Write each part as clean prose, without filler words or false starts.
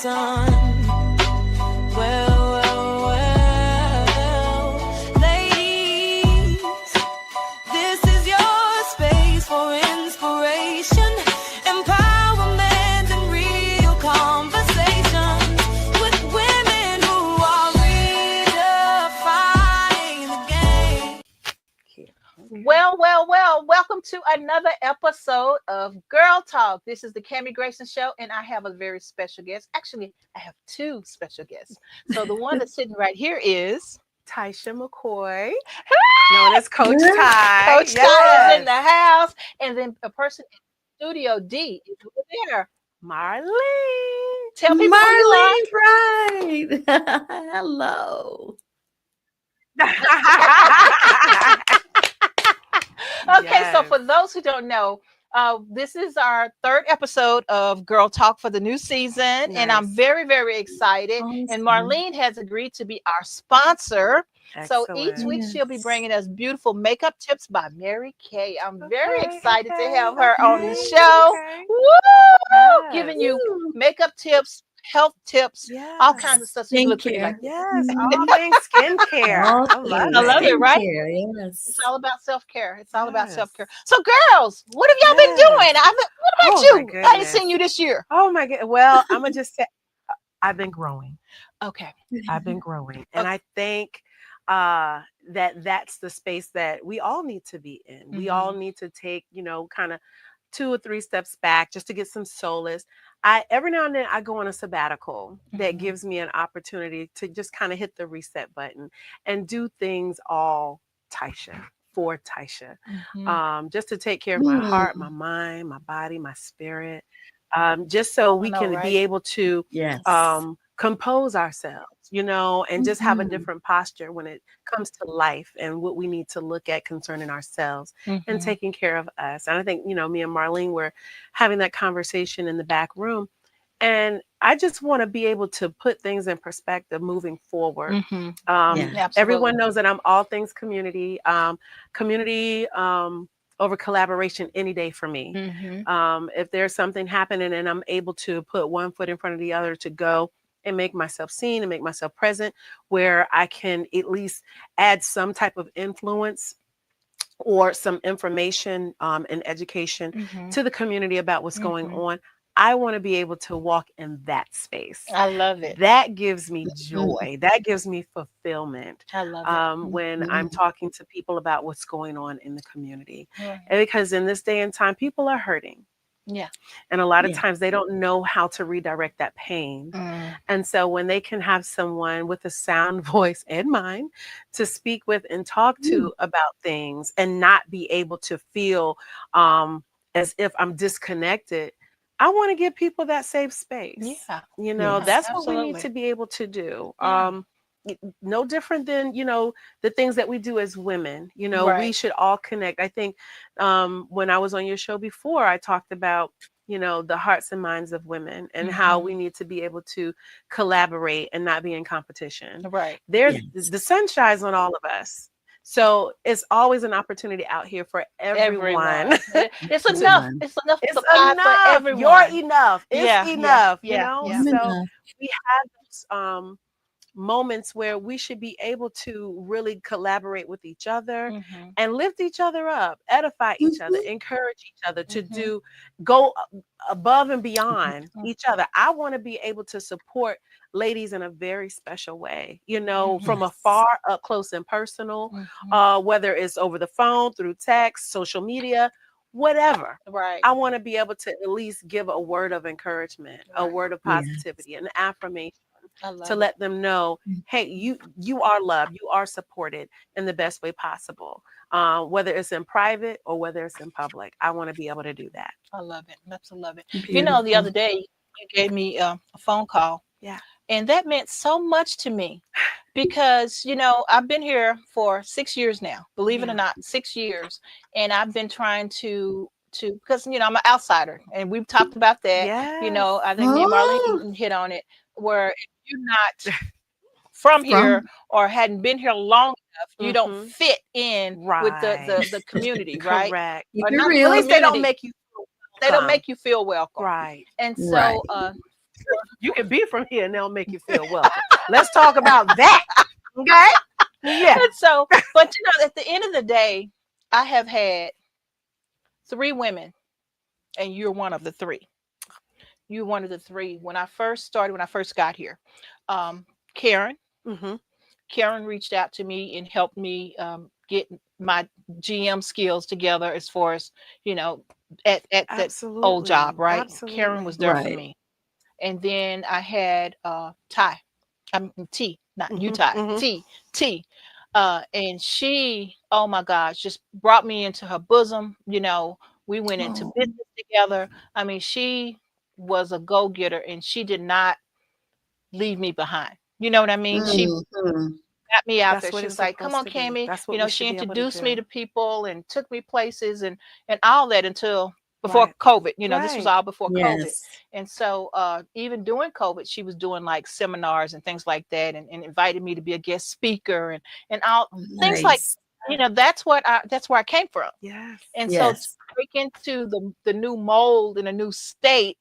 Grayson. Well, ladies, this is your space for inspiration, empowerment, and real conversations with women who are redefining the game. Well, welcome to another episode of Girl Talk. This is the Kami Grayson Show, and I have a very special guest. Actually, I have two special guests. So the one that's sitting right here is Tasha McCoy, known as Coach Ty. Coach Ty is in the house, and then a person in Studio D is over there. Marlene. Tell people who you are. Marlene, right? Hello. Okay, so for those who don't know, this is our third episode of Girl Talk for the new season, and I'm very, very excited. Awesome. And Marlene has agreed to be our sponsor. Excellent. So each week she'll be bringing us beautiful makeup tips by Mary Kay. I'm very excited to have her on the show. Woo! Yes. Giving you makeup tips, health tips, all kinds of stuff. So you look pretty like Yes, all things skincare. All I love I love it, right? skincare, yes. It's all about self-care. It's all about Yes. self-care. So girls, what have y'all been doing? What about Oh, you? my I ain't goodness. seen you this year. Oh my God. Well, I'm gonna just say I've been growing. Okay. I've been growing, and I think that's the space that we all need to be in. We all need to take, kind of 2 or 3 steps back just to get some solace. Every now and then I go on a sabbatical that gives me an opportunity to just kind of hit the reset button and do things all Tasha, for Tasha, just to take care of my heart, my mind, my body, my spirit, just so we can be able to Yes. compose ourselves, and just have a different posture when it comes to life and what we need to look at concerning ourselves and taking care of us. And I think, me and Marlene were having that conversation in the back room. And I just want to be able to put things in perspective moving forward. Everyone knows that I'm all things community, over collaboration any day for me. If there's something happening and I'm able to put one foot in front of the other to go and make myself seen and make myself present, where I can at least add some type of influence or some information and education to the community about what's going on, I want to be able to walk in that space. I love it. That gives me joy. That gives me fulfillment. I love it. When I'm talking to people about what's going on in the community. And because in this day and time, people are hurting. Yeah. And a lot of times they don't know how to redirect that pain. And so when they can have someone with a sound voice and mind to speak with and talk to about things and not be able to feel as if I'm disconnected, I want to give people that safe space. Yeah. That's what we need to be able to do. No different than, the things that we do as women, we should all connect. I think when I was on your show before, I talked about, the hearts and minds of women and how we need to be able to collaborate and not be in competition. Right. The sun shines on all of us. So it's always an opportunity out here for everyone. It's enough. It's enough. It's supply enough. for everyone. You're enough. It's enough. Yeah. So we have those moments where we should be able to really collaborate with each other and lift each other up, edify each other, encourage each other to go above and beyond each other. I want to be able to support ladies in a very special way, from afar, up close and personal, whether it's over the phone, through text, social media, whatever. Right. I want to be able to at least give a word of encouragement, a word of positivity, an affirmation. To let them know, hey, you are loved, you are supported in the best way possible, whether it's in private or whether it's in public. I want to be able to do that. I love it. Absolutely love it. The other day you gave me a phone call. Yeah. And that meant so much to me because, I've been here for 6 years now, believe it or not, 6 years. And I've been trying to because, I'm an outsider and we've talked about that. I think me and Marlene hit on it, where if you're not from here or hadn't been here long enough, you don't fit in with the community, right? Correct. Or You're not real. the At least they don't community. make you They don't make you feel welcome. right. And so You can be from here and they'll make you feel welcome. Let's talk about that. Okay. Yeah. And so, but at the end of the day, I have had 3 women, and you're one of the 3. You're one of the 3. When I first got here, Karen, Mm-hmm. Karen reached out to me and helped me get my GM skills together as far as, at that old Absolutely. job, right? Karen Absolutely. was there for Right. me. And then I had Ty, T, not you, Mhm, Ty, mhm. T. And she, oh my gosh, just brought me into her bosom. We went into Oh, business together. I mean, she was a go-getter and she did not leave me behind. You know what I mean? She mhm. got me out That's there. what She it's was like, "Come supposed on, to be. Cami." That's what we She should be able to introduced me do. to people and took me places and all that until before Right. COVID. This was Right. all before COVID. Yes. And so even during COVID, she was doing like seminars and things like that, and invited me to be a guest speaker and all things like, Nice. that's where I came from. Yes. And so to Yes. break into the new mold in a new state,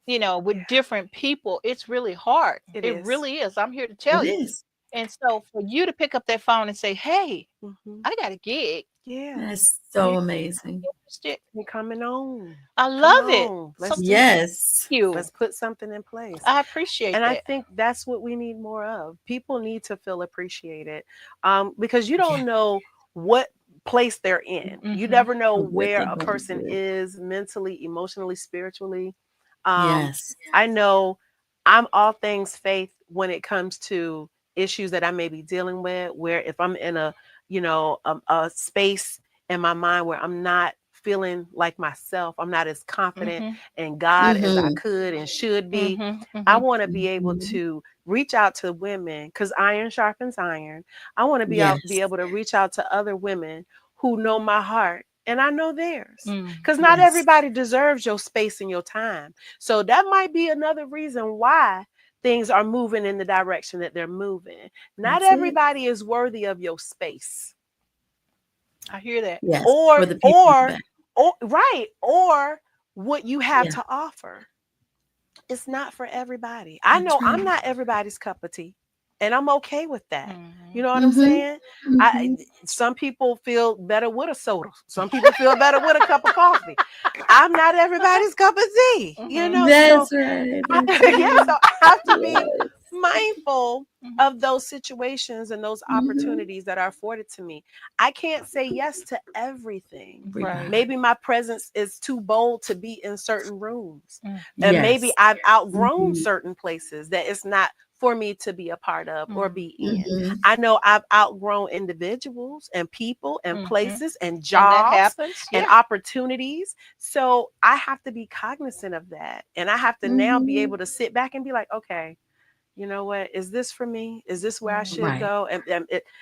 with Yeah. different people, it's really hard. It It is. really is. I'm here to It tell you. is. And so for you to pick up that phone and say, "Hey, Mm-hmm. I got a gig. Yeah. That's Yeah. so amazing. Interested?" You're coming on. I Come love it. on. So Let's thank do this. Yes. you. Let's put something in place. I appreciate And I that. think that's what we need more of. People need to feel appreciated, because you Yeah. don't know what place they're in. You Mhm. never know Or what where they're a going person through. is mentally, emotionally, spiritually. Um, Yes. I know I'm all things faith when it comes to issues that I may be dealing with. Where if I'm in a space in my mind where I'm not feeling like myself, I'm not as confident Mhm. in God as I Mm-hmm. could and should be. Mhm. I Mhm. want to be able Mm-hmm. to reach out to women because iron sharpens iron. I want to be Yes. able to reach out to other women who know my heart and I know theirs. Mm. Because not Yes. everybody deserves your space and your time. So that might be another reason why things are moving in the direction that they're moving. Not That's it. everybody is worthy of your space. I hear that. Yes. Or For the people in the or back. or right, or what you have Yeah. to offer. It's not for everybody. I That's know I'm right. not everybody's cup of tea, and I'm okay with that. You Mhm. know what I'm Mm-hmm. saying? I Mm-hmm. Some people feel better with a soda. Some people feel better with a cup of coffee. I'm not everybody's cup of tea, Mhm. so That's right. That's yeah, right. so I have to be Yes. mindful Mhm. of those situations and those Mm-hmm. opportunities that are afforded to me. I can't say yes to everything. Right. Maybe my presence is too bold to be in certain rooms. Mm. And maybe Yes. I've outgrown Mm-hmm. certain places that it's not for me to be a part of or Mm. be in. Mm-hmm. I know I've outgrown individuals and people and Mhm. places and And that jobs happens. and Yeah. opportunities. So I have to be cognizant of that. And I have to now be Mm-hmm. able to sit back and be like, okay, you know what? Is this for me? Is this where I Mhm. should Right. go? And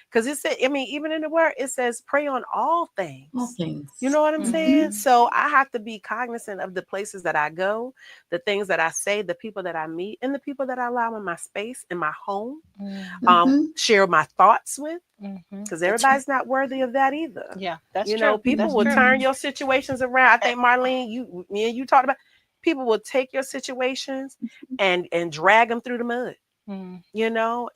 because it said, I mean, even in the word, it says pray on all All things. You things. know what I'm saying? Mm-hmm. Mhm. So I have to be cognizant of the places that I go, the things that I say, the people that I meet, and the people that I allow in my space, in my home, Mhm. Mm-hmm. share my thoughts with, Mhm. because That's right. everybody's not worthy of that either. Yeah, that's You know, true. people That's will true. turn Mm-hmm. your situations around. I Eh, think Marlene, me and you talked about people will take your situations and drag them through the mud, mm,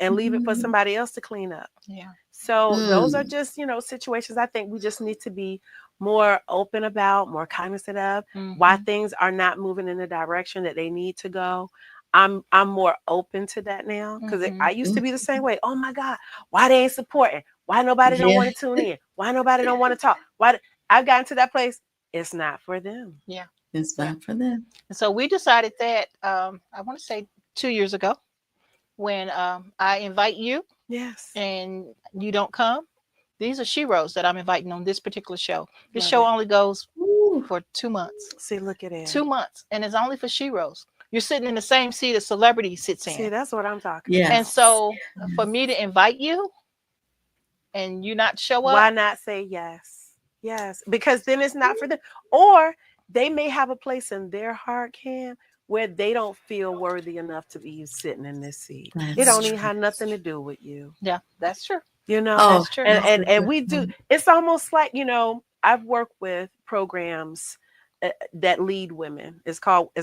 and leave it for Mm-hmm. somebody else to clean up. yeah. So those are Mm. just, situations I think we just need to be more open about, more cognizant of why Mhm. things are not moving in the direction that they need to go. I'm more open to that now because I Mhm. used to Mm. be the same way. Oh my God, why they ain't supporting? Why nobody don't Yeah. want to tune in? Why nobody don't want to talk? I've gotten to that place. It's not for them. Yeah. It's Yeah. not for them. And so we decided that I want to say 2 years ago when I invite you Yes, and you don't come. These are sheroes that I'm inviting on this particular show. This love show it. only goes Ooh. for 2 months. See, look at it. 2 months, and it's only for sheroes. You're sitting in the same seat a celebrity sits See, in. that's what I'm talking And about. Yes. so for Yes. me to invite you and you not show up, Why not say yes? Yes, because then it's not for them. Or they may have a place in their heart, Cam, where they don't feel worthy enough to be sitting in this seat. It That's don't even true. have nothing to do with you, yeah, that's true. you know. Oh, That's true. And that's and a and good we do. point. It's almost like I've worked with programs that lead women. It's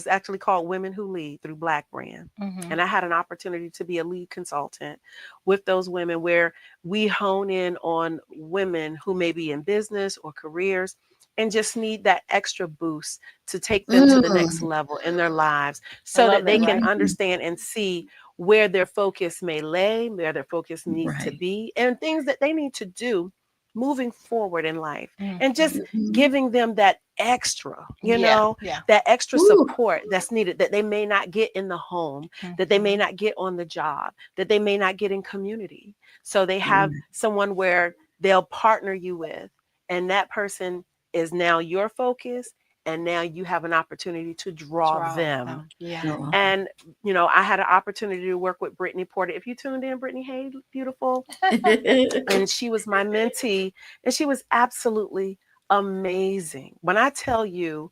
actually called Women Who Lead through Black Brand. Mhm. And I had an opportunity to be a lead consultant with those women, where we hone in on women who may be in business or careers and just need that extra boost to take them to the next level in their lives, so love that they that. can Right. understand and see where their focus may lay, where their focus needs to Right. be, and things that they need to do moving forward in life. And just Mhm. giving them that extra, Yeah. that extra Ooh. support that's needed, that they may not get in the home, that they may not get on the job, that they may not get in community. So they have someone where they'll partner you with, and that person is now your focus, and now you have an opportunity to draw them. Yeah. Oh. And I had an opportunity to work with Brittany Porter. If you tuned in, Brittany, hey, beautiful. And she was my mentee, and she was absolutely amazing. When I tell you,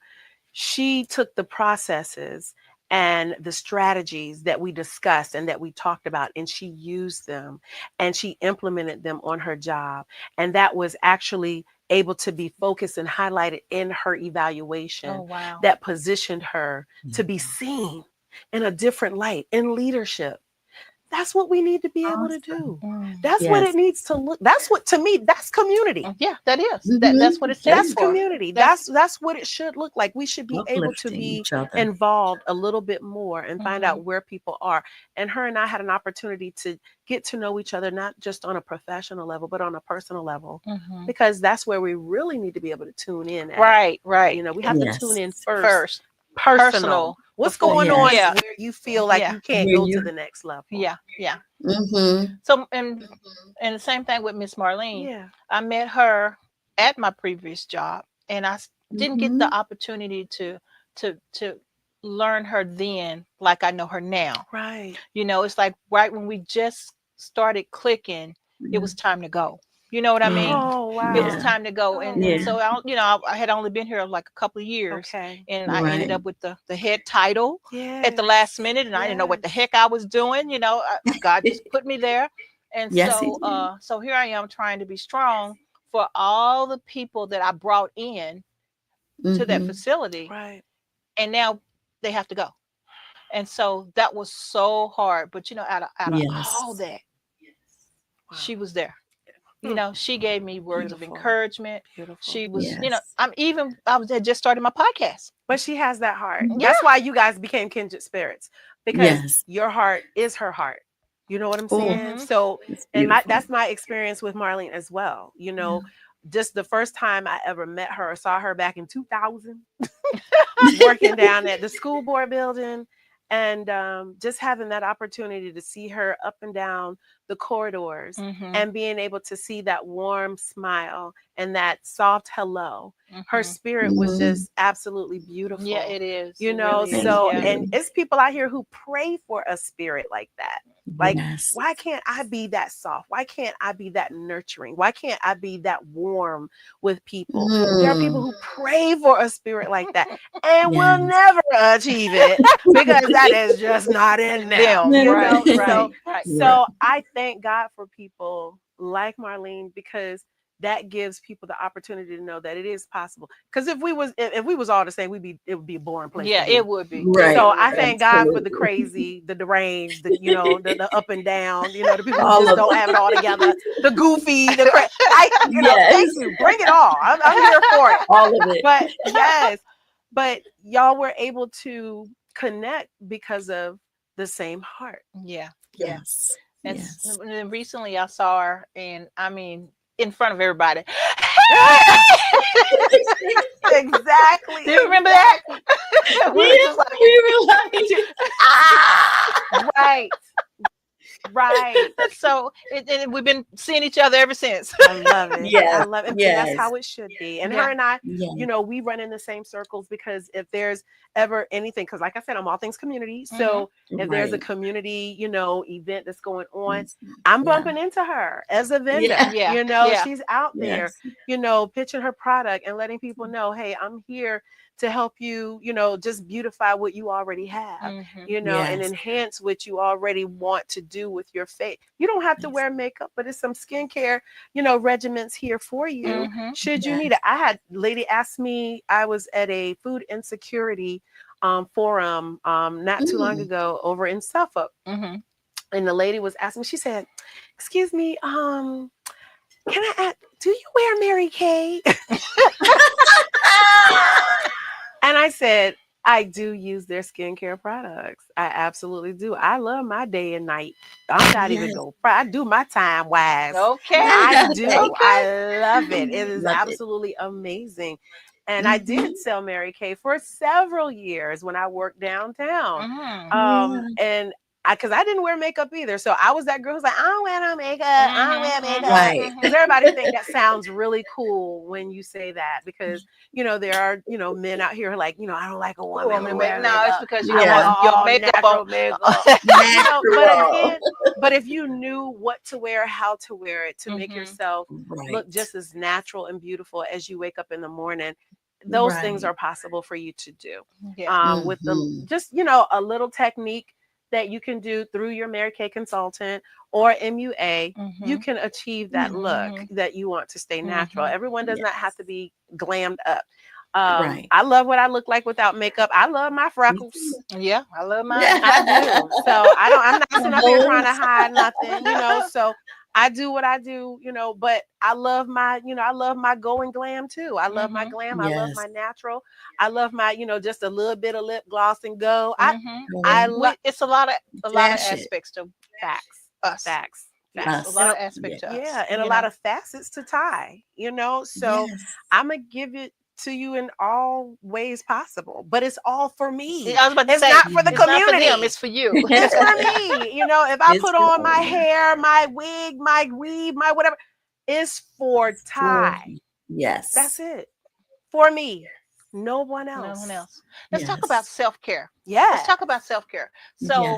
she took the processes and the strategies that we discussed and that we talked about, and she used them and she implemented them on her job. And that was actually able to be focused and highlighted in her evaluation. Oh, wow. That positioned her to be seen in a different light in leadership. That's what we need to be able to do. That's what it Yes. needs to look. That's what, to me, that's community. Yeah, that is. Mhm. That's what it stands That's for. community. That's- That's what it should look like. We should be able to Uplifting be each other. involved a little bit more and find Mhm. out where people are. And her and I had an opportunity to get to know each other, not just on a professional level, but on a personal level, Mhm. because that's where we really need to be able to tune in at. Right. We have to Yes. tune in first. First. Personal. What's before- going Yes. on Yeah. where you feel like Yeah. you can't Where go to you- the next level? Yeah. Yeah. Mm-hmm. So and the same thing with Miss Marlene. Yeah. I met her at my previous job, and I didn't get the Mhm. opportunity to learn her then like I know her now. Right. It's like right when we just started clicking, it was time to go. You know what I mean? Oh, wow. It was Yeah. time to go, and Yeah. so I had only been here like a couple of years, Okay. and I ended Right. up with the head title Yeah. at the last minute, and I didn't know what the heck I was doing. God just put me there, and Yes, he so did. so here I am trying to be strong for all the people that I brought in to that Mhm. facility, Right. and now they have to go, and so that was so hard. But out of all Yes. that, Wow. she was there. Hmm. She gave me words of Beautiful. encouragement. Beautiful. She was, Yes. had just started my podcast. But she has that heart. Yeah. That's why you guys became kindred spirits, because Yes. your heart is her heart. You know what I'm Oh, saying? Mhm. So, it's and beautiful. that's my experience with Marlene as well. Just the first time I ever met her or saw her back in 2000, working down at the school board building, and just having that opportunity to see her up and down the corridors, Mhm. and being able to see that warm smile and that soft hello. Her Mhm. spirit was Mhm. just absolutely beautiful. Yeah, it is. You It know, really is. Thank so, Yeah. you. and it's people out here who pray for a spirit like that. Like, Yes. why can't I be that soft? Why can't I be that nurturing? Why can't I be that warm with people? There are people Mm. who pray for a spirit like that and will Yes. never achieve it, because that is just not in them. Them. You Right. know, Right. Right. so I thank God for people like Marlene, because that gives people the opportunity to know that it is possible. Because if we was all the same, it would be a boring place Yeah, to be. it would be. Right. So It would I be. thank God for the Absolutely. crazy, the deranged, the up and down, the people who All just of don't it. have it all together, the goofy, thank Yes. you, bring it all. I'm here for it. All of it. But yes, but y'all were able to connect because of the same heart. Yeah. Yes. And Yes. then recently I saw her, and I mean, in front of everybody. Exactly. Do you remember that? We were Yeah, just like, we were like, ah! Right. Right. so and we've been seeing each other ever since. I love it. I Yes. love it. And that's Yes. how it should be. And Yeah. her and I, Yes. we run in the same circles, because if there's ever anything, because like I said, I'm all things community. So if there's a Right. community, event that's going on, Yes. I'm Yeah. bumping into her as a vendor. Yeah. Yeah. Yeah. She's out there, Yes. pitching her product and letting people know, hey, I'm here to help you, just beautify what you already have, Mhm. and Yes. enhance what you already want to do with your faith. You don't have to wear makeup, but it's some skincare, regimens here for you. Should you need it. I had lady ask me, I was at a food insecurity forum not too long ago over in Suffolk. And the lady was asking me, she said, excuse me, can I ask, do you wear Mary Kay? And I said, I do use their skincare products. I absolutely do. I love my day and night. I'm not even going to I do my time wise. Okay. I do. Okay. I love it. It is Love it. absolutely amazing. And I did sell Mary Kay for several years when I worked downtown. And because I didn't wear makeup either. So I was that girl who's like, I don't wear no makeup. I don't wear makeup. Right. Because everybody think that sounds really cool when you say that. Because, there are, men out here like, I don't like a woman who wear No, makeup. it's because you Yeah. want your makeup natural on. makeup. Natural. But again, but if you knew what to wear, how to wear it to make yourself look just as natural and beautiful as you wake up in the morning, those things are possible for you to do. With the just a little technique that you can do through your Mary Kay consultant or MUA, you can achieve that look that you want to stay natural. Everyone does not have to be glammed up. I love what I look like without makeup. I love my freckles. Yeah, I love mine. I do. So I'm not sitting up here trying to hide nothing, so I do what I do, but I love my, I love my going glam too. I love my glam. I love my natural. I love my, just a little bit of lip gloss and go. I love it's a lot of aspects to facts. Facts. Us. A lot of aspects to us. Yeah, and a lot of facets to Ty, so I'm gonna give it to you in all ways possible, but it's all for me. I was about to it's say, not for the it's not community. for them, it's for you. It's for me. If I It's put for on my you. hair, my wig, my weave, my whatever, it's for Ty. Yes. That's it. For me. No one else. No one else. Let's talk about self-care. Yeah. Let's talk about self-care. So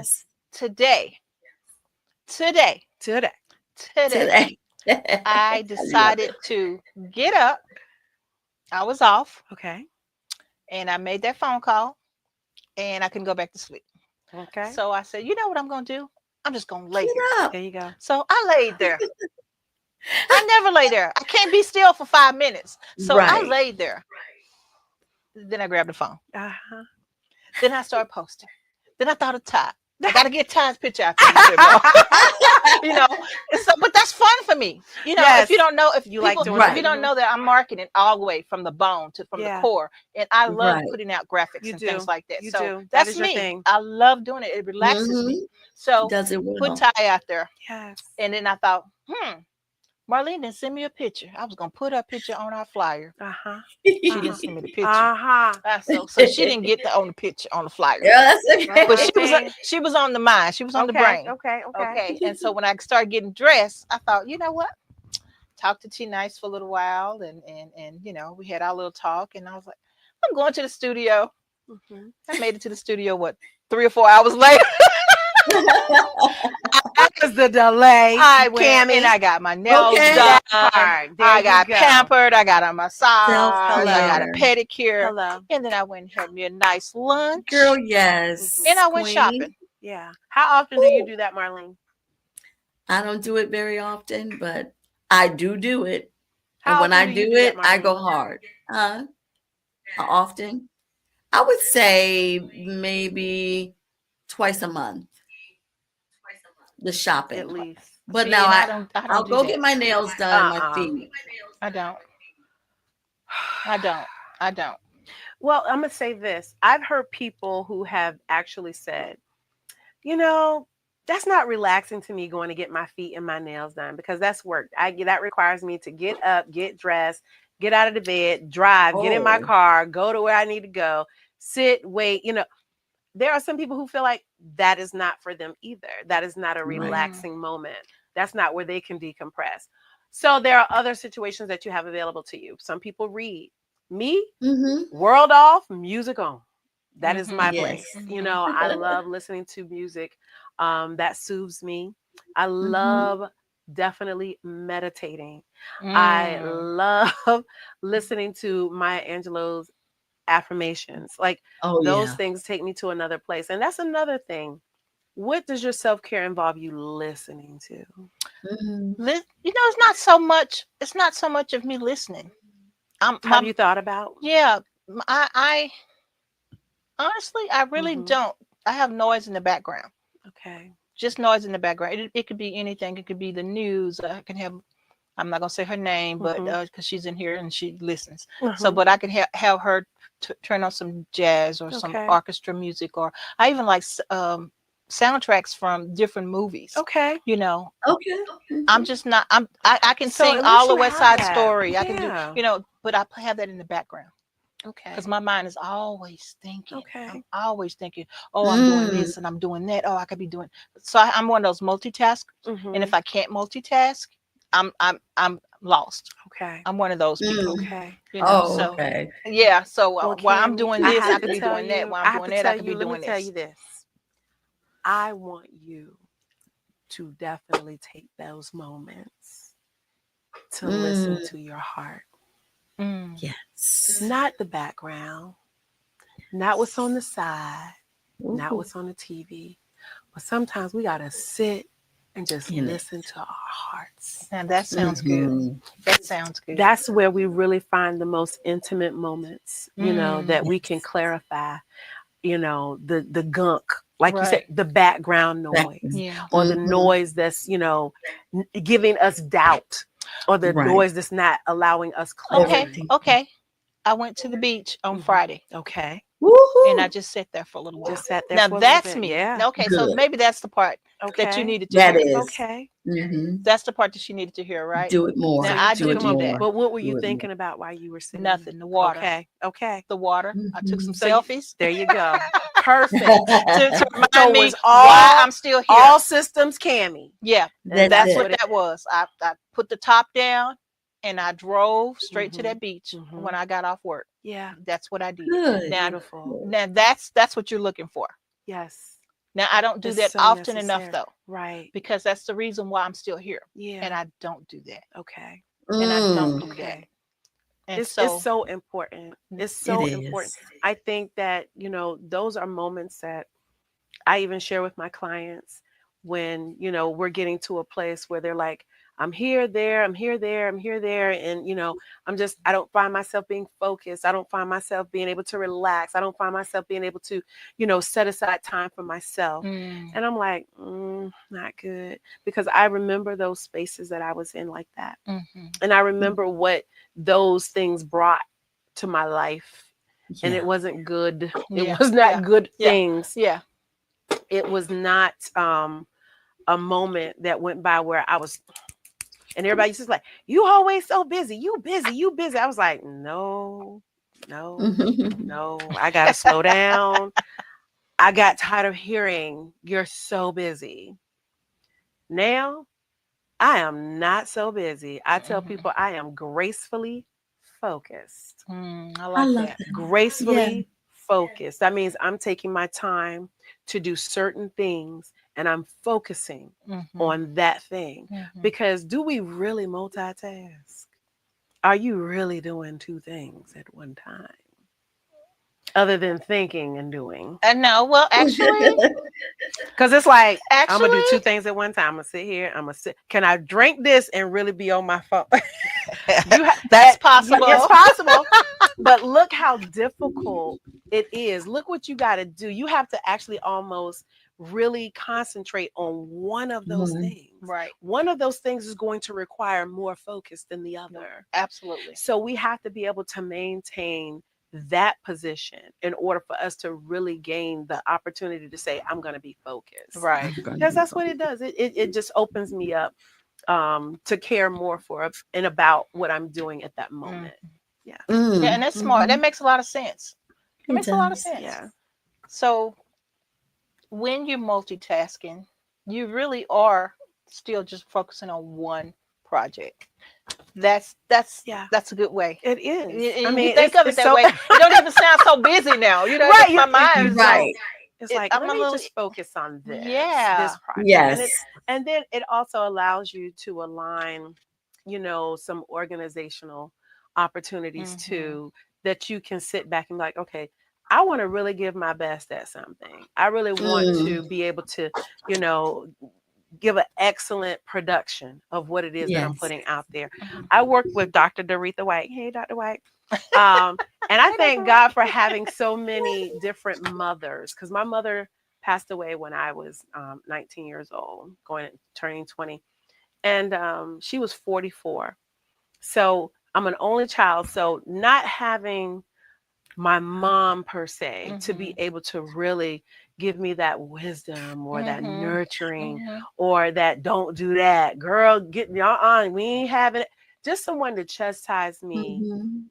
today, I decided to get up. I was off. Okay. And I made that phone call and I couldn't go back to sleep. Okay. So I said, you know what I'm going to do? I'm just going to lay here. There you go. So I laid there. I never lay there. I can't be still for 5 minutes. So I laid there. Then I grabbed the phone. Then I started posting. Then I thought of Ty. I got to get Ty's picture out there. So, but that's fun for me. If you don't know, if you like doing, if you don't know that I'm marketing all the way from the bone to from the core, and I love putting out graphics and things like that. So that's me. I love doing it. It relaxes me. So put Ty out there. Yes. And then I thought, Marlene didn't send me a picture. I was gonna put her picture on our flyer. She didn't send me the picture. So she didn't get on the picture on the flyer. Yeah, that's okay. But she was on the mind. She was on the brain. Okay. And so when I started getting dressed, I thought, you know what? Talked to T Nice for a little while, and we had our little talk, and I was like, I'm going to the studio. I made it to the studio 3 or 4 hours later. That was the delay. I went and I got my nails done. I got pampered. I got a massage. I got a pedicure. And then I went and had me a nice lunch. Girl, yes. And I went shopping. Yeah. How often do you do that, Marlene? I don't do it very often, but I do it. How and when I often do do you do it, that, I Marlene? go hard. How often? I would say maybe twice a month. The shopping. At least. But See, now and I'll go get my nails done and my feet. I don't. Well, I'm going to say this. I've heard people who have actually said, that's not relaxing to me going to get my feet and my nails done because that's work. That requires me to get up, get dressed, get out of the bed, drive, get in my car, go to where I need to go, sit, wait. There are some people who feel like that is not for them either. That is not a relaxing moment. That's not where they can decompress. So there are other situations that you have available to you. Some people read. Me, world off, music on. That is my place. I love listening to music that soothes me. I love definitely meditating. I love listening to Maya Angelou's affirmations. Like those things take me to another place. And that's another thing What does your self-care involve you listening to? It's not so much. It's not so much of me listening. Have you thought about? Yeah. I honestly, I really don't. I have noise in the background. Okay. Just noise in the background. It could be anything. It could be the news. I can have. I'm not gonna say her name, but because she's in here and she listens. So, but I can have her turn on some jazz or some orchestra music, or I even like soundtracks from different movies. Okay. You know. Okay. I'm just not. I can So sing at all least the you West have Side that. Story. I can Yeah. do. But I have that in the background. Okay. Because my mind is always thinking. Okay. I'm always thinking, oh, I'm doing this and I'm doing that. Oh, I could be doing. So I'm one of those multitaskers. And if I can't multitask, I'm lost. Okay. I'm one of those people. Okay. So okay. yeah. So Well, while I'm Kami, doing I this, I have could to be tell doing that. you- While I I'm have doing to that, tell I could be you, let me doing tell this. you this. I want you to definitely take those moments to listen to your heart. Yes. Not the background, not what's on the side, not what's on the TV, but sometimes we got to sit and just listen to our hearts. And that sounds good. That sounds good. That's where we really find the most intimate moments, that we can clarify, the gunk, like you said, the background noise, or the noise that's, giving us doubt, or the noise that's not allowing us clarity. Okay. I went to the beach on Friday. Okay. Woohoo. And I just sat there for a little while. Just sat there Now for a that's little bit. me. Yeah. Okay, so maybe that's the part that you needed to That hear. is. Okay. That's the part that she needed to hear, right? Do it more. Now I do do it do more. that. But what were you Do it thinking about while you were sitting? Nothing. The water. Okay. The water. I took some So selfies. there you go. Perfect. to remind So me was all- why I'm still here. All systems Kami. Yeah, And that's it. what that was. I put the top down and I drove straight to that beach when I got off work. Yeah. That's what I did. Good. Now, Beautiful. now that's what you're looking for. Yes. Now I don't do It's that so often enough necessary. though, Right. because that's the reason why I'm still here. Yeah. And I don't do that. Okay. And I don't do that. Okay. And It's so important. It's so It important. is. I think that, those are moments that I even share with my clients when, we're getting to a place where they're like, I'm here, there, I'm here, there, I'm here, there. And, I don't find myself being focused. I don't find myself being able to relax. I don't find myself being able to, set aside time for myself. And I'm like, not good. Because I remember those spaces that I was in like that. And I remember what those things brought to my life. And it wasn't good. It was not good things. Yeah. It was not a moment that went by where I was, and everybody's just like, you always so busy. You busy. I was like, no, I gotta slow down. I got tired of hearing you're so busy. Now, I am not so busy. I tell people I am gracefully focused. I I like love that. that. Gracefully focused. That means I'm taking my time to do certain things and I'm focusing on that thing. Because do we really multitask? Are you really doing two things at one time? Other than thinking and doing. No, well, actually, because it's like, I'm gonna do two actually, things at one time. I'm gonna sit here. I'm gonna sit. Can I drink this and really be on my phone? that's possible. It's possible. But look how difficult it is. Look what you got to do. You have to actually almost really concentrate on one of those things. Right. One of those things is going to require more focus than the other. Absolutely. So we have to be able to maintain that position in order for us to really gain the opportunity to say, I'm going to be focused. Right. Because that's what it does. It just opens me up to care more for and about what I'm doing at that moment. Yeah. Yeah, and that's smart. That makes a lot of sense. It makes a lot of does. sense. Yeah. So when you're multitasking, you really are still just focusing on one project. That's a good way. It is. I mean, you think of it that way. It don't even sound so busy now. Right, my mind is right. It's like, I'm let a me little- just focus on this. Yeah. This project. Yes. And then it also allows you to align, some organizational opportunities too, that you can sit back and be like, okay, I want to really give my best at something. I really want to be able to, you know, give an excellent production of what it is that I'm Yes. putting out there. Mhm. I work with Dr. Doretha White. Hey, Dr. White. And I thank God for having so many different mothers, because my mother passed away when I was 19 years old, turning 20, and she was 44. So I'm an only child. So not having my mom per se to be able to really give me that wisdom or that nurturing or that don't do that, girl, get y'all on, we ain't having it. Just someone to chastise me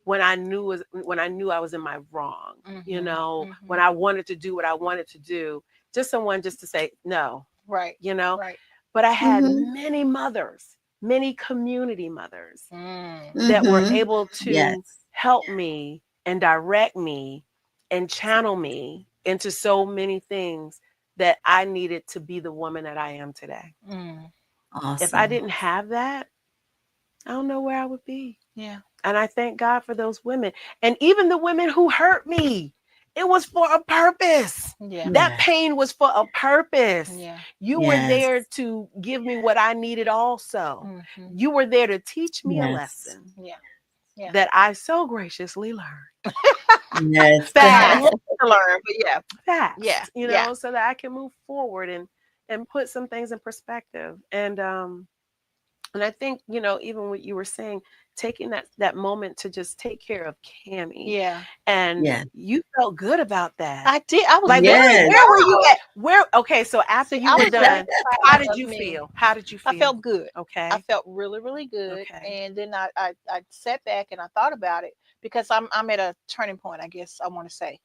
when I knew I was in my wrong, you know, when I wanted to do what I wanted to do. Just someone just to say no, Right. you know. Right. But I had many mothers, many community mothers Mm. that were able Yes. to help me and direct me and channel me into so many things that I needed to be the woman that I am today. Mm. If I Awesome. didn't have that, I don't know where I would be. Yeah. And I thank God for those women. And even the women who hurt me, it was for a purpose. Yeah. That Yeah. pain was for a purpose. Yeah. You were Yes. there to give me what I needed also. Mhm. You were there to teach me a Yes. lesson Yeah. Yeah. that I so graciously learned Yes. fast, To learn, but yeah. Yeah. fast, you Yeah. know, so that I can move forward and put some things in perspective. And I think, you know, even what you were saying, taking that moment to just take care of Cami, Yeah. and Yeah. you felt good about that. I did. I was Like very Yes. where were you proud. at? Where Okay, so after See, you I were was very done, how proud did of you me. feel? How did you I feel? felt good. I Okay. felt really, really good. Okay. And then I sat back and I thought about it because I'm at a turning point, I guess I want to say,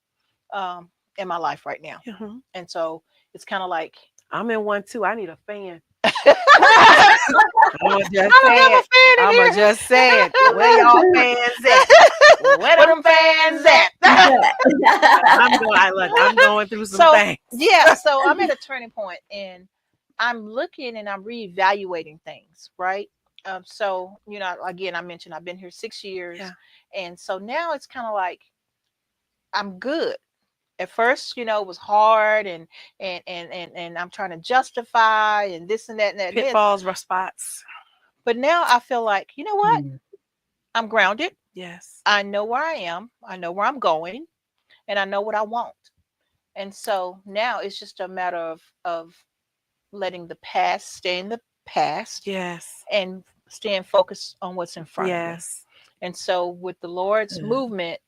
um, in my life right now. Mhm. And so it's kind of like I'm in one too. I need a fan. I I'm just don't have saying. a fan in I'm here. just saying. Where y'all fans at? Where Where them them fans fans at? at? I'm going through some So things. yeah, so I'm at a turning point and I'm looking and I'm reevaluating things, right? So again, I mentioned I've been here 6 years, Yeah. and so now it's kind of like I'm good. At first, it was hard, and I'm trying to justify and this and that and that and this. Pitfalls, rough spots. But now I feel like, you know what? Mm. I'm grounded. Yes. I know where I am. I know where I'm going, and I know what I want. And so now it's just a matter of letting the past stay in the past Yes. and staying focused on what's in front of me. Yes. And so with the Lord's Good. movement,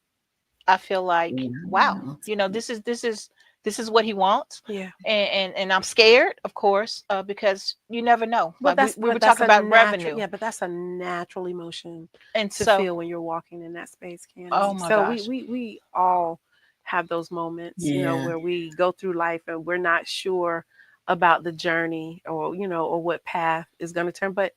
I feel like, wow, Yeah. this is what he wants. Yeah. And I'm scared, of course, because you never know. But Like we were that's talking a about natural, revenue. yeah, but that's a natural emotion And to so, feel when you're walking in that space, oh Candy. my So we gosh. we we all have those moments, you know, Yeah. where we go through life and we're not sure about the journey, or or what path is going to turn. But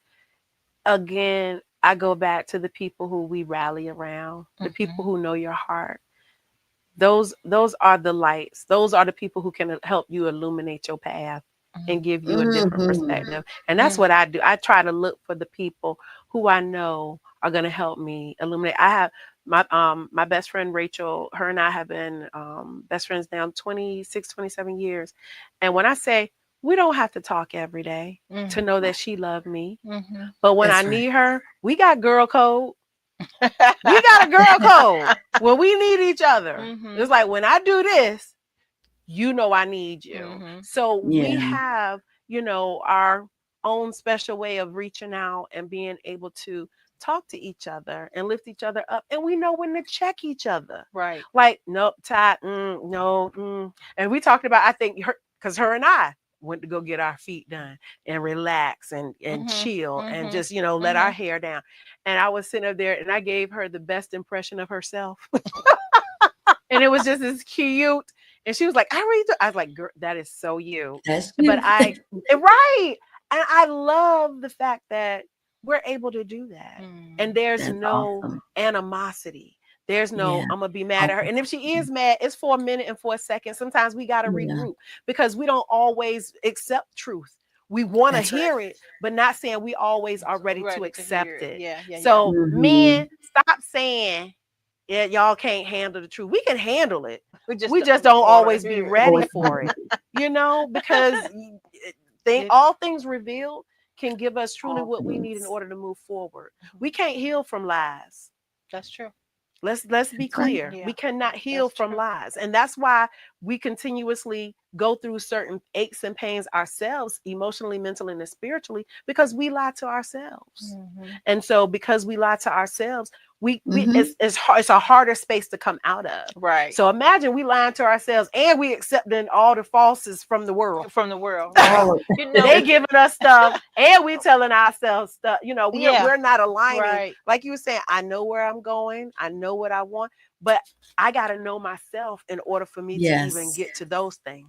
again, I go back to the people who we rally around, the people Mhm. who know your heart. Those are the lights. Those are the people who can help you illuminate your path and give you a different Mhm. perspective. And that's what I do. I try to look for the people who I know are going to help me illuminate. I have my best friend Rachel. Her and I have been best friends now 26, 27 years. And when I say we don't have to talk every day to know that she loved me, Mhm. but when I That's right. need her, we got girl code. We got a girl code when we need each other. Mhm. It's like when I do this, you know I need you. Mhm. So we Yeah. have, our own special way of reaching out and being able to talk to each other and lift each other up. And we know when to check each other. Right. Like, nope, Ty, no. And we talked about, I think, because her and I went to go get our feet done and relax and Mhm. chill and Mhm. just, let our Mhm. hair down. And I was sitting up there and I gave her the best impression of herself. And it was just as cute. And she was like, I really do. I was like, girl, that is so you. That's But you. right. And I love the fact that we're able to do that. And Mm. there's That's no awesome. animosity. There's no, Yeah. I'm going to be mad at her. Awesome. And if she is mad, it's for a minute and for a second. Sometimes we got to Yeah. regroup because we don't always accept truth. We want to That's right. hear it, but not saying we always are ready to Ready to hear accept it. it. Yeah. Yeah. Yeah. So, Mhm. men, stop saying y'all can't handle the truth. We can handle it. We just don't don't wanna always be hear it. ready for it, because all things revealed can give us truly what we need in order to move forward. We can't heal from lies. That's true. Let's be That's right. clear. Yeah, We cannot heal that's from true. lies. And that's why we continuously go through certain aches and pains ourselves, emotionally, mentally, and spiritually, because we lie to ourselves. And so because we lie to ourselves, it's a harder space to come out of. Right. So imagine we lying to ourselves and we accepting all the falses from the world. From the world. Oh, They giving us stuff and we telling ourselves stuff. We're not aligning. Right. Like you were saying, I know where I'm going. I know what I want, but I got to know myself in order for me to even get to those things.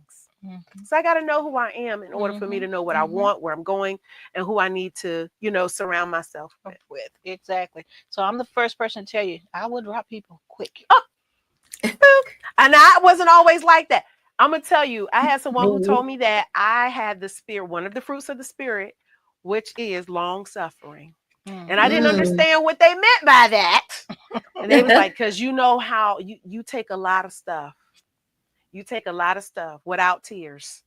So I got to know who I am in order for me to know what I want, where I'm going, and who I need to, surround myself with. Exactly. So I'm the first person to tell you, I would drop people quick. And I wasn't always like that. I'm going to tell you, I had someone who told me that I had the spirit, one of the fruits of the spirit, which is long suffering. And I didn't understand what they meant by that. And they was like, because how you take a lot of stuff. You take a lot of stuff without tears.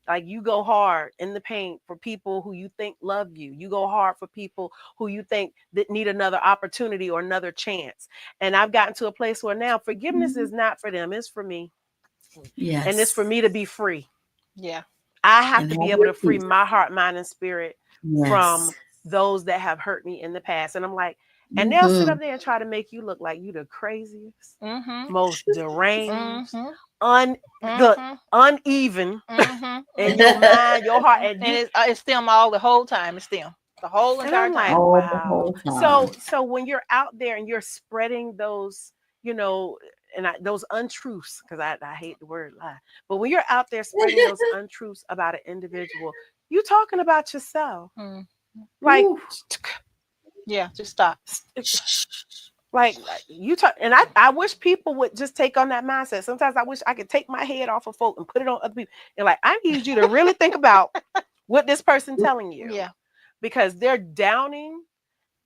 Like you go hard in the paint for people who you think love you. You go hard for people who you think that need another opportunity or another chance. And I've gotten to a place where now forgiveness is not for them. It's for me. Yes. And it's for me to be free. Yeah. I have to be able to free my heart, mind, and spirit Yes. from those that have hurt me in the past. And I'm like, and they'll sit up there and try to make you look like you the craziest, most deranged, uneven in your mind, your heart. And it's them all the whole time. It's them the whole entire like, time. wow. So when you're out there and you're spreading those, those untruths, because I hate the word lie, but when you're out there spreading those untruths about an individual, you're talking about yourself. Like, yeah, just stop. Like you talk, and I wish people would just take on that mindset. Sometimes I wish I could take my head off of folk and put it on other people. And like, I need you to really think about what this person telling you. Yeah. Because they're downing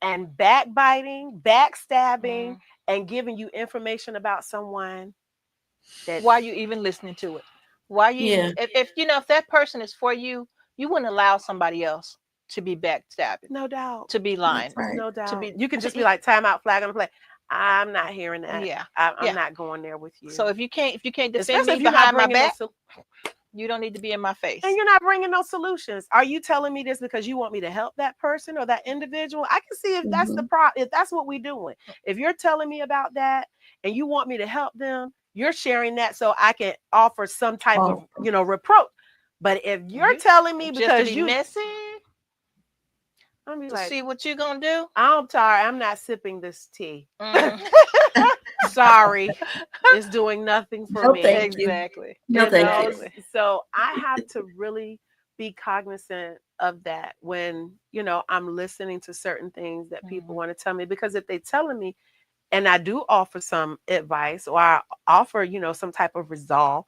and backbiting, backstabbing, and giving you information about someone. Why are you even listening to it? Why are you if that person is for you, you wouldn't allow somebody else to be backstabbing. No doubt. To be lying. Right. No doubt. be, you can just be like, time out, flag on the play. I'm not hearing that. Yeah. I'm not going there with you. So if you can't defend Especially me if behind my back, no you don't need to be in my face. and you're not bringing no solutions. Are you telling me this because you want me to help that person or that individual? I can see if that's the problem, if that's what we're doing. If you're telling me about that and you want me to help them, you're sharing that so I can offer some type of, reproach. But if you're telling me because you messy, I'm be to like, see what you gonna do. I'm tired. I'm not sipping this tea. Sorry, it's doing nothing for me. Thank you. Exactly. No, thank you. So I have to really be cognizant of that when I'm listening to certain things that people want to tell me, because if they're telling me, and I do offer some advice or I offer some type of resolve,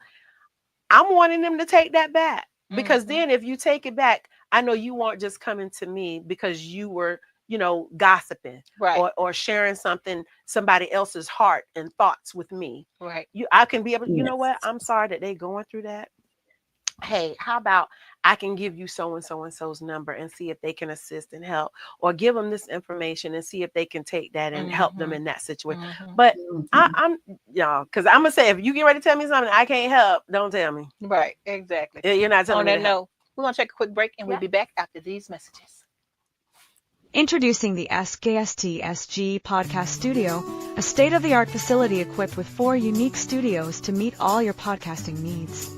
I'm wanting them to take that back, because then if you take it back, I know you weren't just coming to me because you were, gossiping, right, or sharing somebody else's heart and thoughts with me. Right. I can be able, you know what? I'm sorry that they're going through that. Hey, how about I can give you so and so's number and see if they can assist and help, or give them this information and see if they can take that and help them in that situation. But I'm because I'm gonna say, if you get ready to tell me something I can't help, don't tell me. Right. Exactly. You're not telling me. No. We're gonna take a quick break and we'll be back after these messages. Introducing the SKST SG Podcast Studio, a state-of-the-art facility equipped with 4 unique studios to meet all your podcasting needs.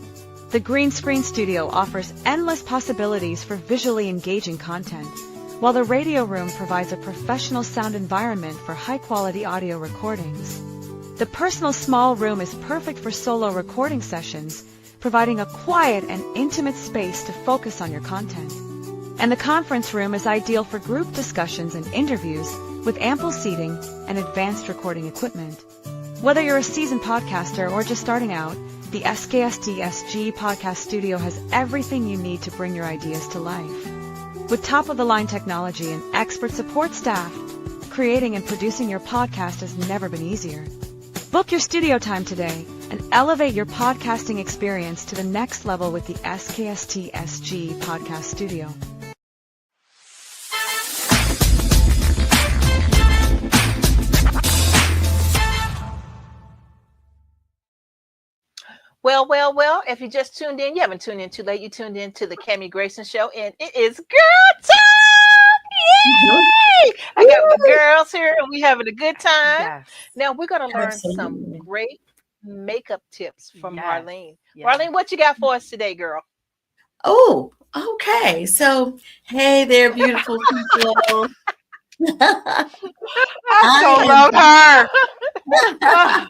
The Green Screen Studio offers endless possibilities for visually engaging content, while the Radio Room provides a professional sound environment for high-quality audio recordings. The personal small room is perfect for solo recording sessions, providing a quiet and intimate space to focus on your content. And the conference room is ideal for group discussions and interviews with ample seating and advanced recording equipment. Whether you're a seasoned podcaster or just starting out, the SKST SG Podcast Studio has everything you need to bring your ideas to life. With top-of-the-line technology and expert support staff, creating and producing your podcast has never been easier. Book your studio time today and elevate your podcasting experience to the next level with the SKST SG Podcast Studio. Well, if you just tuned in, you haven't tuned in too late. You tuned in to the Kami Grayson Show, and it is girl time! Yay! I got my girls here, and we having a good time. Yes. Now, we're going to learn some Absolutely. great makeup tips from Yes. Marlene. Yes. Marlene, what you got for us today, girl? Oh, okay. So, hey there, beautiful people. I so I love her.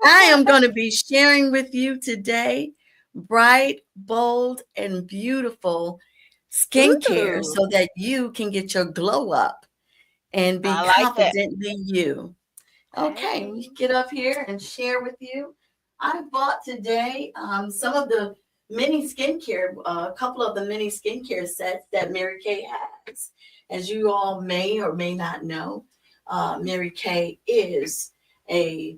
I am going to be sharing with you today bright, bold, and beautiful skincare Ooh. so that you can get your glow up and be I like that. confidently you. Okay, Hey. we get up here and share with you. I bought today some of the mini skincare, a couple of the mini skincare sets that Mary Kay has. As you all may or may not know, Mary Kay is a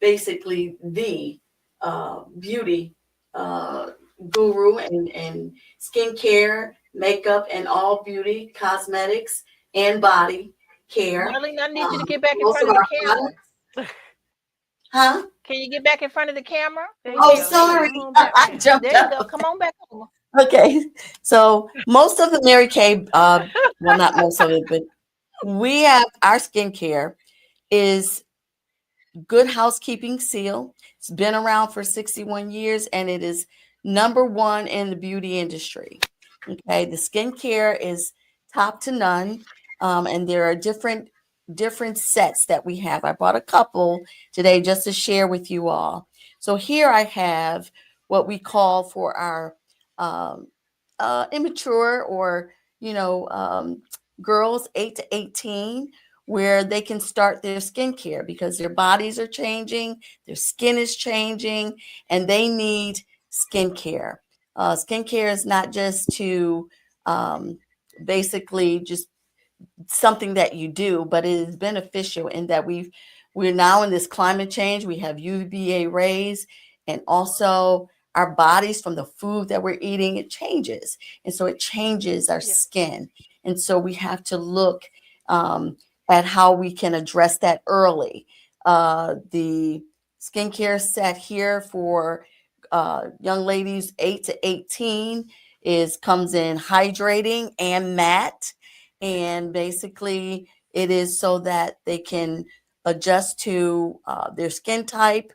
basically the beauty guru and skincare, makeup, and all beauty, cosmetics, and body care. Marlene, I need you to get back in Most front of of our the camera. products. Huh? Can you get back in front of the camera? There you Oh, go. sorry. Come on back. I jumped There you up. go. Come on back over. Okay. So most of the Mary Kay, well, not most of it, but we have our skincare is Good Housekeeping Seal. It's been around for 61 years and it is #1 in the beauty industry. Okay. The skincare is top to none. And there are different sets that we have. I bought a couple today just to share with you all. So here I have what we call for our immature or, girls 8 to 18, where they can start their skincare because their bodies are changing, their skin is changing, and they need skincare. Skincare is not just to basically just something that you do, but it is beneficial in that we're now in this climate change. We have UVA rays, and also our bodies from the food that we're eating, it changes. And so it changes our skin. And so we have to look at how we can address that early. The skincare set here for young ladies 8 to 18 comes in hydrating and matte. And basically it is so that they can adjust to their skin type,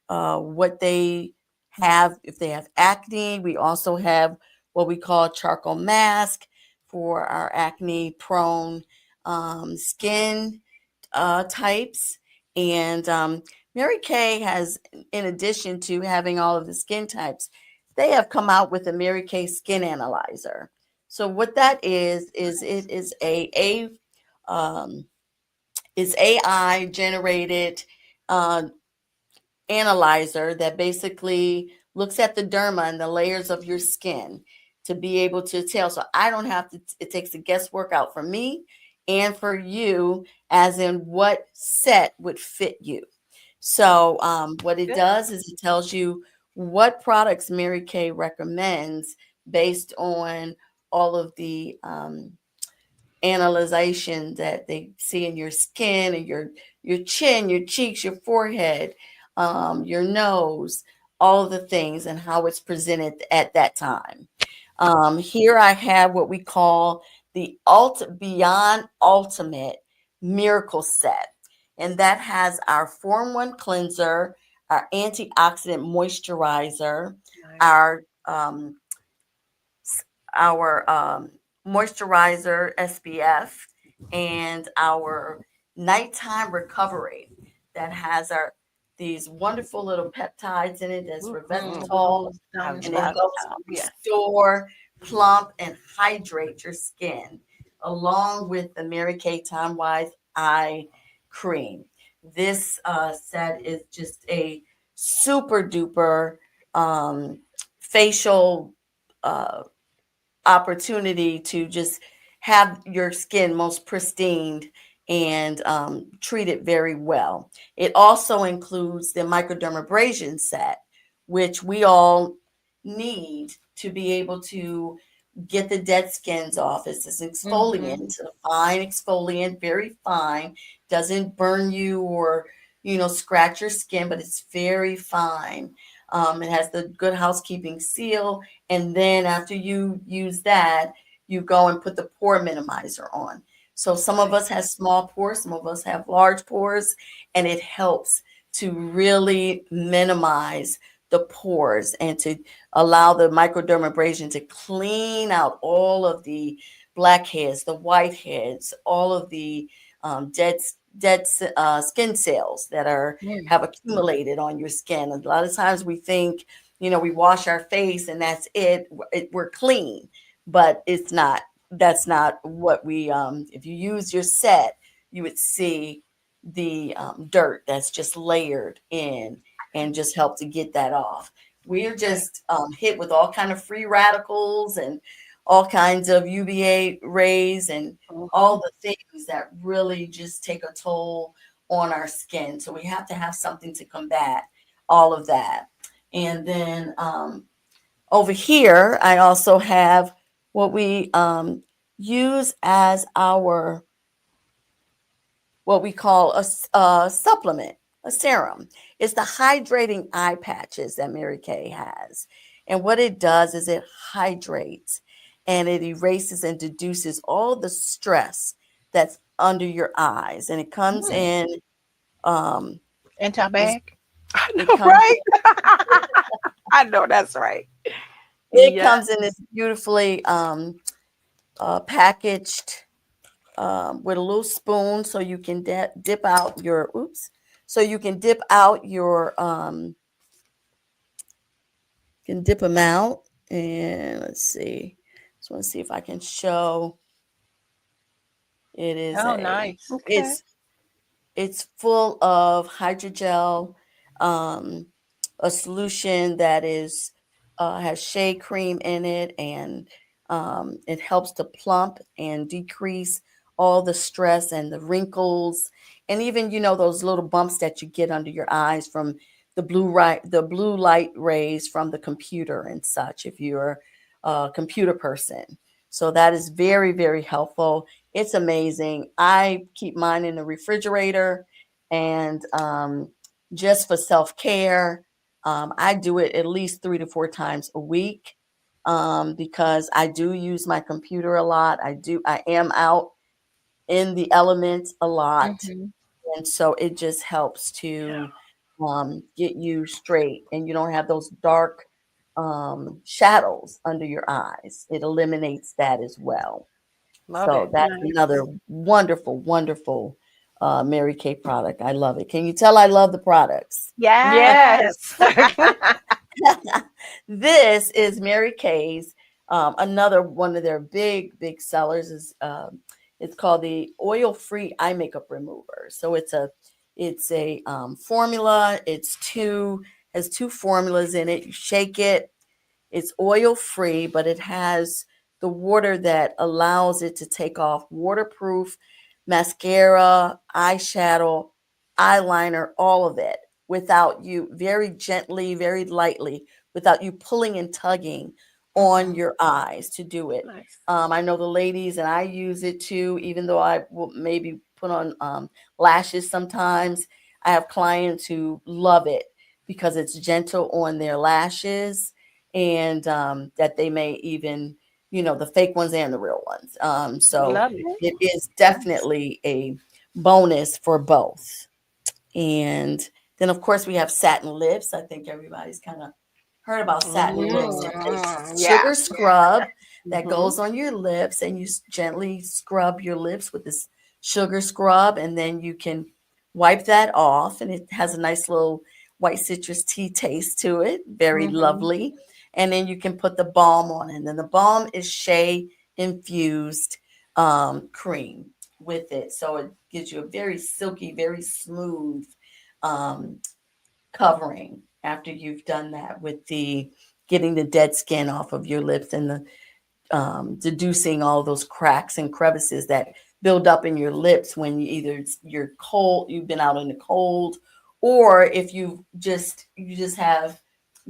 what they have. If they have acne, we also have what we call charcoal mask for our acne prone skin types. And Mary Kay has, in addition to having all of the skin types, they have come out with a Mary Kay skin analyzer. So what that is it is is AI generated analyzer that basically looks at the derma and the layers of your skin to be able to tell. So I don't have to, it takes the guesswork out for me and for you, as in what set would fit you. So what it does is it tells you what products Mary Kay recommends based on all of the analyzation that they see in your skin and your chin, your cheeks, your forehead, your nose, all of the things and how it's presented at that time. Here I have what we call the Beyond Ultimate Miracle Set. And that has our Form 1 cleanser, our antioxidant moisturizer, our moisturizer SPF, and our nighttime recovery that has these wonderful little peptides in it. That's resveratrol, and it helps restore, plump, and hydrate your skin, along with the Mary Kay Time Wise Eye Cream. This set is just a super duper facial opportunity to just have your skin most pristine and treat it very well. It also includes the microdermabrasion set, which we all need to be able to get the dead skins off. It's this exfoliant, a fine exfoliant, very fine, doesn't burn you or, scratch your skin, but it's very fine. It has the Good Housekeeping seal. And then after you use that, you go and put the pore minimizer on. So some of us have small pores, some of us have large pores, and it helps to really minimize the pores and to allow the microdermabrasion to clean out all of the blackheads, the whiteheads, all of the dead skin cells that have accumulated on your skin. A lot of times we think, we wash our face and that's it. We're clean, but it's not. That's not what we. If you use your set, you would see the dirt that's just layered in and just help to get that off. We're just hit with all kind of free radicals and all kinds of UVA rays and all the things that really just take a toll on our skin. So we have to have something to combat all of that. And then over here, I also have what we use as our, what we call a supplement, a serum. It's the hydrating eye patches that Mary Kay has. And what it does is it hydrates and it erases and deduces all the stress that's under your eyes. And it comes in Anti-bag. I it know, comes right? I know that's right. it Yeah. comes in this beautifully packaged with a little spoon, so you can dip out your so you can dip out your can dip them out. And let's see, just want to see if I can show. It is Oh, nice. Okay. it's full of hydrogel, um, a solution that is has shea cream in it, and it helps to plump and decrease all the stress and the wrinkles, and even those little bumps that you get under your eyes from the blue light rays from the computer and such. If you're a computer person, so that is very, very helpful. It's amazing. I keep mine in the refrigerator, and just for self-care. I do it at least 3 to 4 times a week, because I do use my computer a lot. I am out in the elements a lot. And so it just helps to get you straight, and you don't have those dark shadows under your eyes. It eliminates that as well. Love So it. that's another wonderful, wonderful Mary Kay product. I love it. Can you tell I love the products? Yes. This is Mary Kay's. Another one of their big, big sellers is it's called the oil-free eye makeup remover. So it's a formula. Has two formulas in it. You shake it. It's oil-free, but it has the water that allows it to take off waterproof mascara, eyeshadow, eyeliner, all of it without you, very gently, very lightly, without you pulling and tugging on your eyes to do it. Nice. I know the ladies, and I use it too, even though I will maybe put on lashes sometimes. I have clients who love it because it's gentle on their lashes, and that they may even, the fake ones and the real ones. So Love it. it is definitely a bonus for both. And then, of course, we have satin lips. I think everybody's kind of heard about satin lips. It's a sugar scrub that goes on your lips, and you gently scrub your lips with this sugar scrub, and then you can wipe that off, and it has a nice little white citrus tea taste to it. Very lovely. And then you can put the balm on, and then the balm is shea infused cream with it. So it gives you a very silky, very smooth covering after you've done that with the getting the dead skin off of your lips and the deducing all those cracks and crevices that build up in your lips when you're cold, you've been out in the cold, or if you just have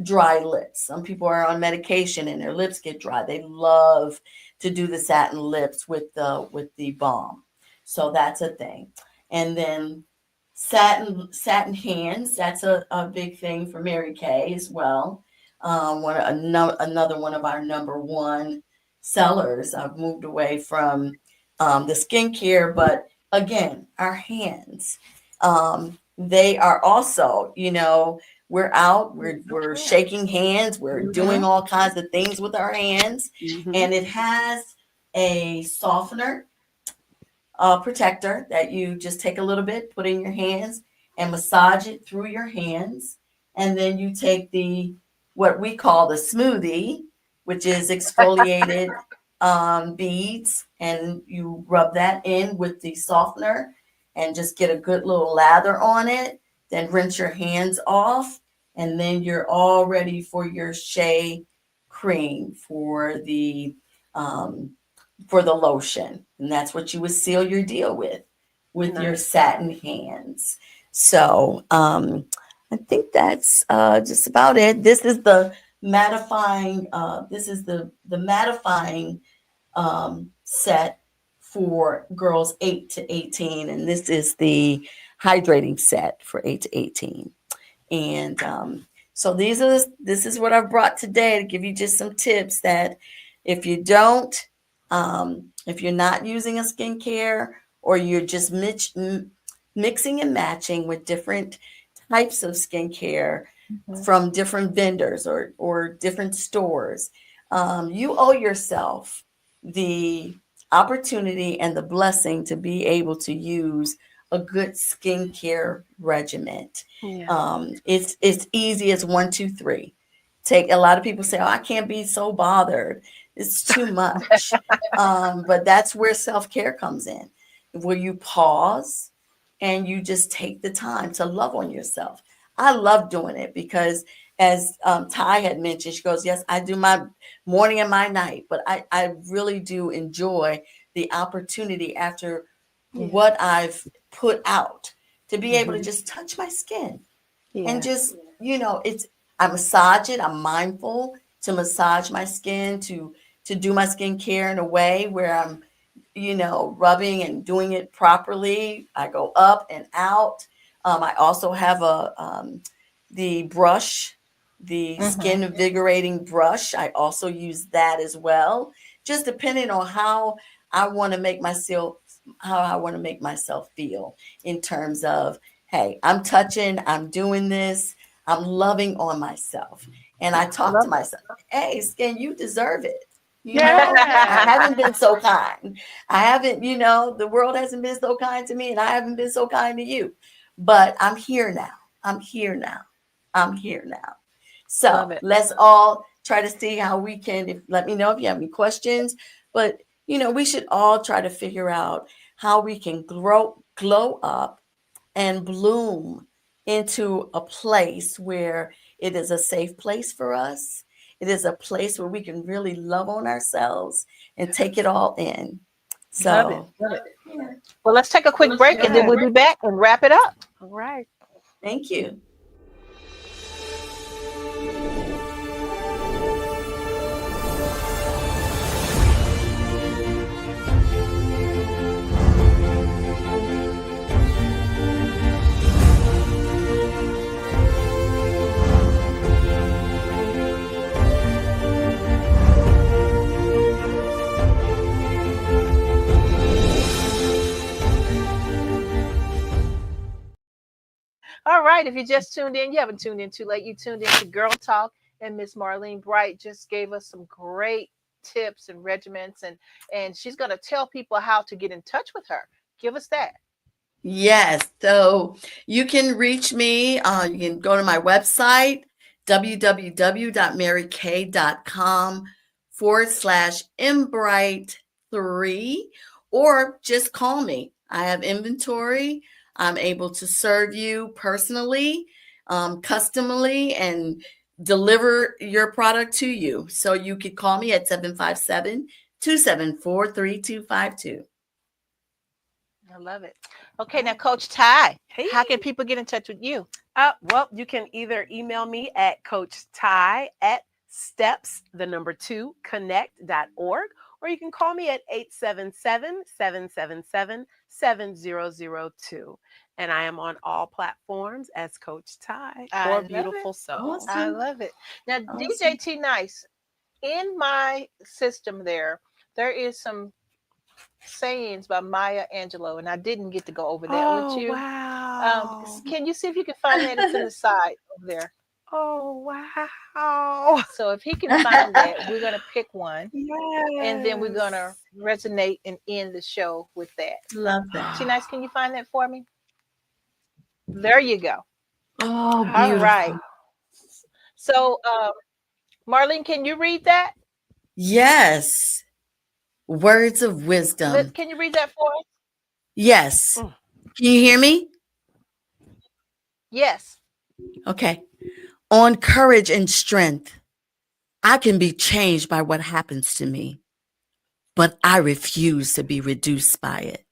dry lips. Some people are on medication and their lips get dry. They love to do the satin lips with the balm. So that's a thing. And then satin hands, that's a big thing for Mary Kay as well. Another one of our number one sellers. I've moved away from the skincare, but again, our hands. They are also, we're out, we're shaking hands, we're doing all kinds of things with our hands, and it has a softener, protector that you just take a little bit, put in your hands, and massage it through your hands, and then you take what we call the smoothie, which is exfoliated beads, and you rub that in with the softener and just get a good little lather on it. Then rinse your hands off, and then you're all ready for your shea cream for the lotion. And that's what you would seal your deal with your satin hands. So I think that's just about it. This is the mattifying. This is the mattifying set for girls 8 to 18, and this is the hydrating set for 8 to 18. And so this is what I've brought today to give you just some tips that if you're not using a skincare, or you're just mixing and matching with different types of skincare from different vendors or different stores, you owe yourself the opportunity and the blessing to be able to use a good skincare regimen. It's easy as 1, 2, 3. A lot of people say, "Oh, I can't be so bothered. It's too much." But that's where self-care comes in, where you pause and you just take the time to love on yourself. I love doing it because, as Ty had mentioned, she goes, "Yes, I do my morning and my night," but I really do enjoy the opportunity after what I've put out to be able to just touch my skin and just, I massage it. I'm mindful to massage my skin, to do my skincare in a way where I'm, rubbing and doing it properly. I go up and out. I also have the brush, the skin invigorating brush. I also use that as well, just depending on how I want to make myself feel in terms of, hey, I'm touching, I'm doing this, I'm loving on myself. And I talk to myself, hey, skin, you deserve it. I haven't been so kind. I haven't, the world hasn't been so kind to me, and I haven't been so kind to you. But I'm here now. I'm here now. So let's all try to see how we can, let me know if you have any questions. But, we should all try to figure out how we can glow up and bloom into a place where it is a safe place for us. It is a place where we can really love on ourselves and take it all in. So, love it. Yeah. Well, let's take a quick break and then we'll be back and wrap it up. All right. Thank you. All right. If you just tuned in, you haven't tuned in too late. You tuned in to Girl Talk, and Miss Marlene Bright just gave us some great tips and regiments, and she's going to tell people how to get in touch with her. Give us that. Yes. So you can reach me. You can go to my website, www.maryk.com/mbright3, or just call me. I have inventory. I'm able to serve you personally, customly, and deliver your product to you. So you could call me at 757-274-3252. I love it. Okay, now Coach Ty, Hey. how can people get in touch with you? Well, you can either email me at Coach Ty at steps2connect.org, or you can call me at 877-777-7002. And I am on all platforms as Coach Ty I or love Beautiful it. Soul. Awesome. I love it. Now, Awesome. DJ T Nice, in my system there is some sayings by Maya Angelou, and I didn't get to go over that with Oh, you. wow. Can you see if you can find that? It's in the side over there. Oh, wow. So if he can find that, we're gonna pick one, and then we're gonna Yes. resonate and end the show with that. Love that. T Nice, can you find that for me? There you go. Oh, All beautiful. right. So, Marlene, can you read that? Yes. Words of wisdom. Can you read that for us? Yes. Mm. Can you hear me? Yes. Okay. On courage and strength, I can be changed by what happens to me, but I refuse to be reduced by it.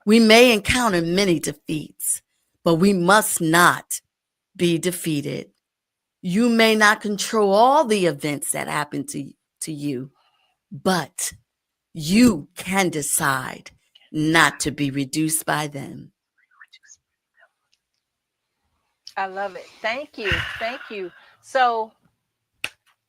We may encounter many defeats, but we must not be defeated. You may not control all the events that happen to you, but you can decide not to be reduced by them. I love it. Thank you. Thank you. So,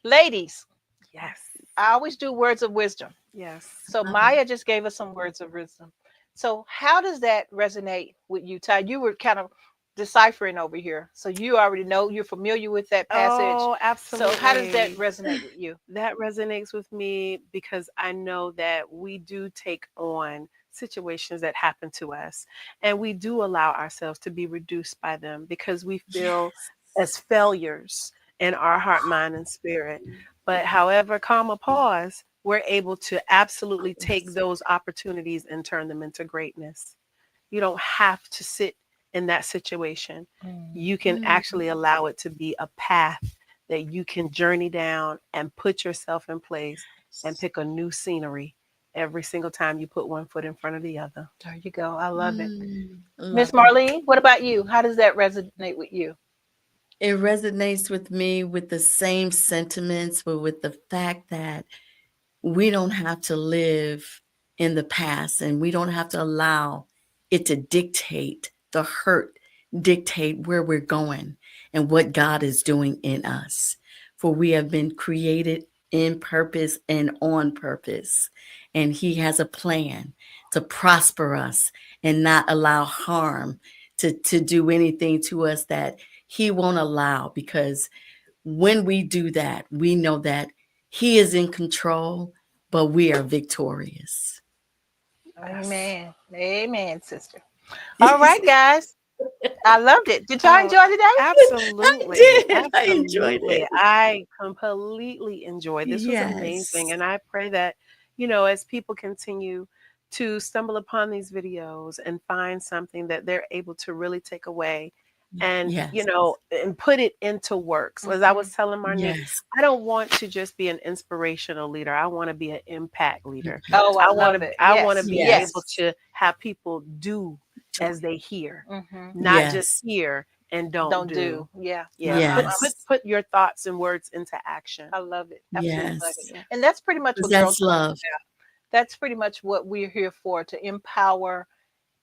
ladies, Yes. I always do words of wisdom. Yes. So Maya just gave us some words of wisdom. So how does that resonate with you, Ty? You were kind of deciphering over here. So you already know, you're familiar with that passage. Oh, absolutely. So how does that resonate with you? That resonates with me because I know that we do take on situations that happen to us, and we do allow ourselves to be reduced by them because we feel as failures in our heart, mind, and spirit. But however, comma, pause, we're able to absolutely take those opportunities and turn them into greatness. You don't have to sit in that situation. You can actually allow it to be a path that you can journey down and put yourself in place and pick a new scenery every single time you put one foot in front of the other. There you go. I love it. Love Miss it. Marlene, what about you? How does that resonate with you? It resonates with me with the same sentiments, but with the fact that we don't have to live in the past and we don't have to allow it to dictate the hurt, dictate where we're going and what God is doing in us. For we have been created in purpose and on purpose. And He has a plan to prosper us and not allow harm to do anything to us that He won't allow, because when we do that, we know that He is in control, but we are victorious. Amen. Amen, sister. All right, guys. I loved it. Did y'all Oh, enjoy today? Absolutely. I did. I enjoyed Absolutely. it. I completely enjoyed this. Was amazing. Yes. And I pray that, as people continue to stumble upon these videos and find something that they're able to really take away and, Yes. and put it into works. As I was telling Marnie, Yes. I don't want to just be an inspirational leader. I want to be an impact leader. Oh, I want love to it. I want to Yes. be Yes. able to have people do as they hear, Mhm. not Yes. just hear and don't do. Yeah. Yeah. Yes. Put your thoughts and words into action. I love it. Absolutely love Yes. it. And that's pretty much 'Cause what Girl that's Talk is love. about. That's pretty much what we're here for, to empower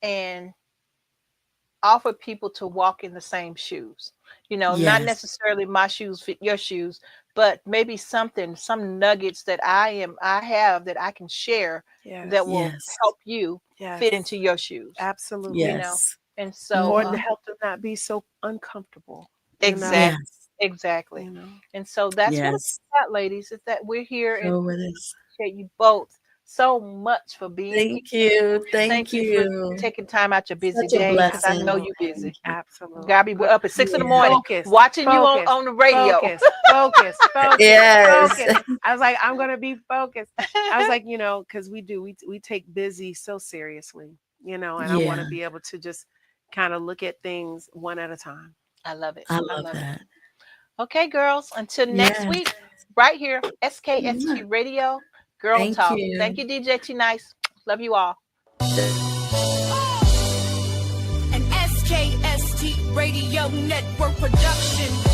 and offer people to walk in the same shoes. Not Yes. necessarily my shoes fit your shoes, but maybe some nuggets that I have that I can share that will Yes. help you fit into your shoes. Absolutely. Yes. And so Or to help them not be so uncomfortable. exactly. Yes. Exactly. You know. And so that's what Yes. it's about, ladies, is that we're here and So it is. appreciate you both so much for being here. Thank you. Thank Thank you for you. taking time out your busy Such a day, because I know blessing. you're busy. Thank you. Absolutely. Gotta be up at 6 in the Yeah. morning Focus. watching you Focus. on the radio. Focus. Yes. Focus. I was like, I'm gonna be focused. I was like, because we take busy so seriously, and I want to Yeah. be able to just kind of look at things one at a time. I love it. I I love love it. that. Okay, girls, until next Yes. week, right here, SKST Radio, Girl Thank Talk. you. Thank you, DJ T Nice. Love you all. Radio Network production.